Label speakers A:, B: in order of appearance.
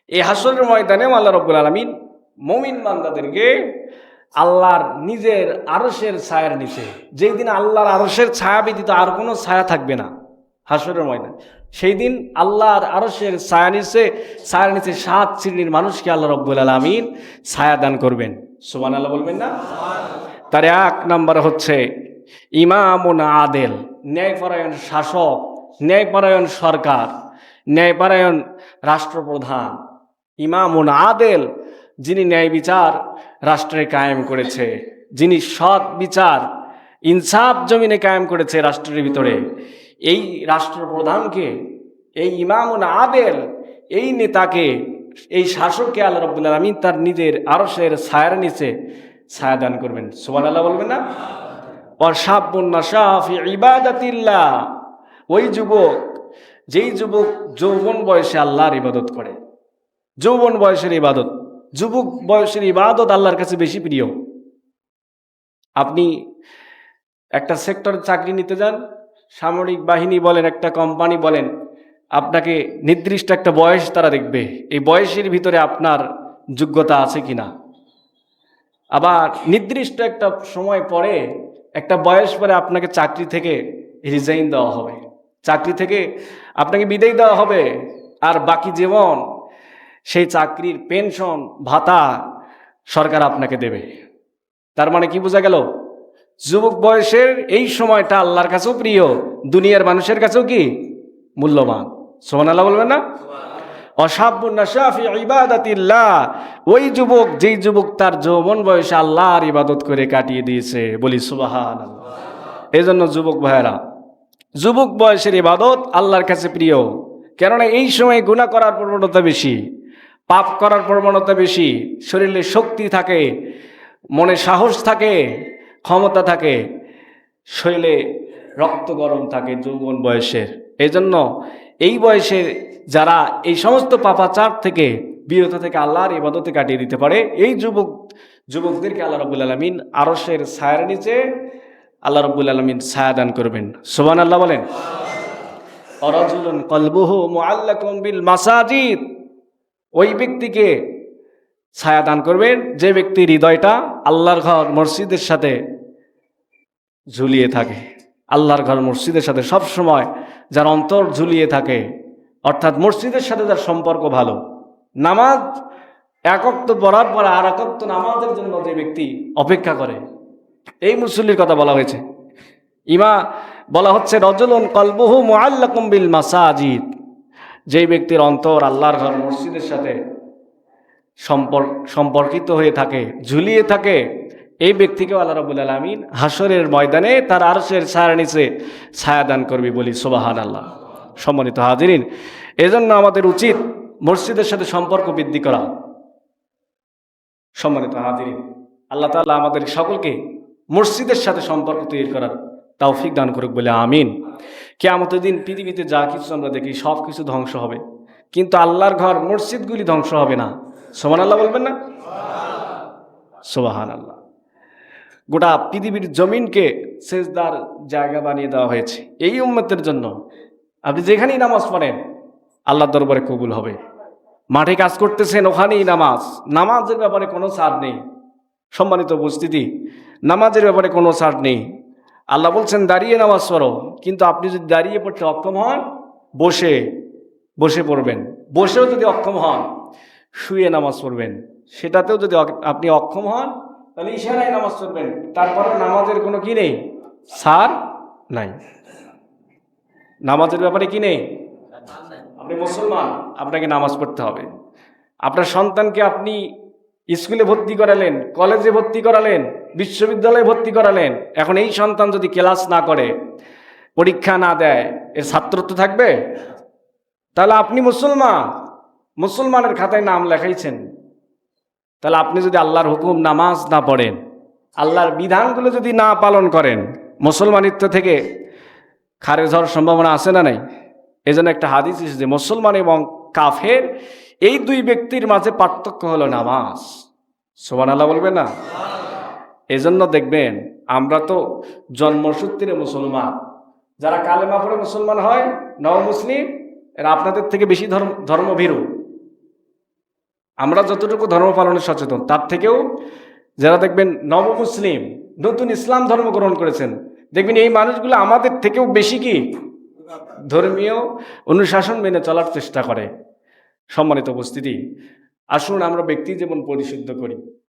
A: এই হাসরের ময়দানে আল্লাহ রাব্বুল আলামিন মুমিন বান্দাদেরকে আল্লাহর নিজের আরশের ছায়ার নিচে, যেই দিন আল্লাহর আরশের ছায়া ব্যতীত আর কোনো ছায়া থাকবে না হাসরের ময়দান, সেই দিন আল্লাহর আরশের ছায়ার নিচে 7 শ্রেণীর মানুষকে আল্লাহ রাব্বুল আলামিন ছায়া দান করবেন। সুবহানাল্লাহ বলবেন না? তার 1 নম্বর হচ্ছে ইমামুন আদেল, ন্যায়পরায়ণ শাসক, ন্যায়পরায়ণ সরকার, ন্যায়পরায়ণ রাষ্ট্রপ্রধান। ইমামুন আদেল, যিনি ন্যায় বিচার রাষ্ট্রে কায়েম করেছে, যিনি সৎ বিচার ইনসাফ জমিনে কায়েম করেছে রাষ্ট্রের ভিতরে, এই রাষ্ট্রপ্রধানকে, এই ইমামুন আদেল, এই নেতাকে, এই শাসককে আল্লাহ রাব্বুল আলামিন তার নিজের আরশের ছায়ার নিচে ছায়া দান করবেন। সুবহানাল্লাহ বলবেন না? ওয়াশাবুন নাশা ফি ইবাদাতিল্লাহ, ওই যুবক, যেই যুবক যৌবন বয়সে আল্লাহর ইবাদত করে। যৌবন বয়সের ইবাদত, যুবক বয়সের ইবাদত আল্লাহর কাছে বেশি প্রিয়। আপনি একটা সেক্টরে চাকরি নিতে যান, সামরিক বাহিনী বলেন, একটা কোম্পানি বলেন, আপনাকে নির্দিষ্ট একটা বয়স তারা দেখবে, এই বয়সের ভিতরে আপনার যোগ্যতা আছে কিনা। আবার নির্দিষ্ট একটা সময় পরে, একটা বয়স পরে আপনাকে চাকরি থেকে রিজাইন দেওয়া হবে, চাকরি থেকে আপনাকে বিদায় দেওয়া হবে, আর বাকি জীবন সেই চাকরির পেনশন ভাতা সরকার আপনাকে দেবে। তার মানে কি বোঝা গেল? যুবক বয়সের এই সময়টা আল্লাহর কাছেও প্রিয়, দুনিয়ার মানুষের কাছেও কি মূল্যবান। সুবহানাল্লাহ বলবেন না? ওয়াশাবুন নাশা ফি ইবাদাতিল্লাহ, ওই যুবক, যেই যুবক তার যৌবন বয়সে আল্লাহর ইবাদত করে কাটিয়ে দিয়েছে। বলি সুবহানাল্লাহ। এই জন্য যুবক ভাইয়েরা, যুবক বয়সের ইবাদত আল্লাহর কাছে প্রিয়, কেননা এই সময় গুনাহ করার প্রবণতা বেশি, পাপ করার প্রবণতা বেশি, শরীরে শক্তি থাকে, মনে সাহস থাকে, ক্ষমতা থাকে, শরীরে রক্ত গরম থাকে যৌবন বয়সের। এই জন্য এই বয়সে যারা এই সমস্ত পাপাচার থেকে বিরত থেকে আল্লাহর ইবাদতে কাটিয়ে দিতে পারে, এই যুবকদেরকে আল্লাহ রাব্বুল আলামিন আরশের ছায়ার নিচে আল্লাহ রাব্বুল আলামিন ছায়া দান করবেন। সুবহানাল্লাহ বলেন। রাজুলুন কলবুহু মুআল্লাকুম বিল মাসাজিদ, ওই ব্যক্তিকে ছায়া দান করবেন যে ব্যক্তির হৃদয়টা আল্লাহর ঘর মসজিদের সাথে ঝুলিয়ে থাকে। আল্লাহর ঘর মসজিদের সাথে সব সময় যার অন্তর ঝুলিয়ে থাকে, অর্থাৎ মসজিদের সাথে যার সম্পর্ক ভালো, নামাজ এক ওয়াক্ত পড়ার পর আর এক ওয়াক্ত নামাজের জন্য যে ব্যক্তি অপেক্ষা করে, এই মুসল্লির কথা বলা হয়েছে। বলা হচ্ছে রাজুলুন কলবুহু মুআল্লাকুম বিল মাসাজিদ, যেই ব্যক্তির অন্তর আল্লাহর ঘর মসজিদের সাথে সম্পর্কিত হয়ে থাকে, ঝুলিয়ে থাকে, এই ব্যক্তিকে আল্লাহ রাব্বুল আলামিন হাসরের ময়দানে তার আরশের ছায়ার নিচে ছায়া দান করবে। বলি সুবহানাল্লাহ। সম্মানিত হাজিরিন, এজন্য আমাদের উচিত মসজিদের সাথে সম্পর্ক বৃদ্ধি করা। সম্মানিত হাজিরিন, আল্লাহ তাআলা আমাদের সকলকে মসজিদের সাথে সম্পর্ক তৈরি করার তৌফিক দান করুক বলে আমিন। কিয়ামতের দিন পৃথিবীতে যা কিছু আমরা দেখি সব কিছু ধ্বংস হবে, কিন্তু আল্লাহর ঘর মসজিদগুলি ধ্বংস হবে না। সুবহানাল্লাহ বলবেন না? সুবহানাল্লাহ। গোটা পৃথিবীর জমিনকে সেজদার জায়গা বানিয়ে দেওয়া হয়েছে এই উম্মতের জন্য। আপনি যেখানেই নামাজ পড়েন আল্লাহর দরবারে কবুল হবে। মাঠে কাজ করতেছেন, ওখানেই নামাজের ব্যাপারে কোনো ছাড় নেই। সম্মানিত উপস্থিতি, নামাজের ব্যাপারে কোনো ছাড় নেই। আল্লাহ বলছেন দাঁড়িয়ে নামাজ পড়ো, কিন্তু আপনি যদি দাঁড়িয়ে পড়তে অক্ষম হন, বসে পড়বেন। বসেও যদি অক্ষম হন, শুয়ে নামাজ পড়বেন। সেটাতেও যদি আপনি অক্ষম হন, তাহলে ইশারায় নামাজ পড়বেন। তারপরে নামাজের কোনো কি নেই, ছাড় নাই। নামাজের ব্যাপারে কি নেই। আপনি মুসলমান, আপনাকে নামাজ পড়তে হবে। আপনার সন্তানকে আপনি স্কুলে ভর্তি করালেন, কলেজে ভর্তি করালেন, বিশ্ববিদ্যালয়ে ভর্তি করালেন, এখন এই সন্তান যদি ক্লাস না করে, পরীক্ষা না দেয়, এর ছাত্রত্ব থাকবে? তাহলে আপনি মুসলমানের খাতায় নাম লেখাইছেন, তাহলে আপনি যদি আল্লাহর হুকুম নামাজ না পড়েন, আল্লাহর বিধানগুলো যদি না পালন করেন, মুসলমানিত্ব থেকে খারেজ হওয়ার সম্ভাবনা আছে না নাই? এই জন্য একটা হাদিস এসেছে, মুসলমান এবং কাফের এই দুই ব্যক্তির মাঝে পার্থক্য হলো নামাজ। সুবহানাল্লাহ বলবেন না? এই জন্য দেখবেন আমরা তো জন্মসূত্রে মুসলমান, যারা কালেমা পড়ে মুসলমান হয় নও মুসলিম, এরা আপনাদের থেকে বেশি ধর্মভীরু। আমরা যতটুকু ধর্ম পালনে সচেতন, তার থেকেও যারা দেখবেন নবমুসলিম, নতুন ইসলাম ধর্ম গ্রহণ করেছেন, দেখবেন এই মানুষগুলো আমাদের থেকেও বেশি কি ধর্মীয় অনুশাসন মেনে চলার চেষ্টা করে। সম্মানিত উপস্থিতি, আসুন আমরা ব্যক্তি জীবন পরিশুদ্ধ করি।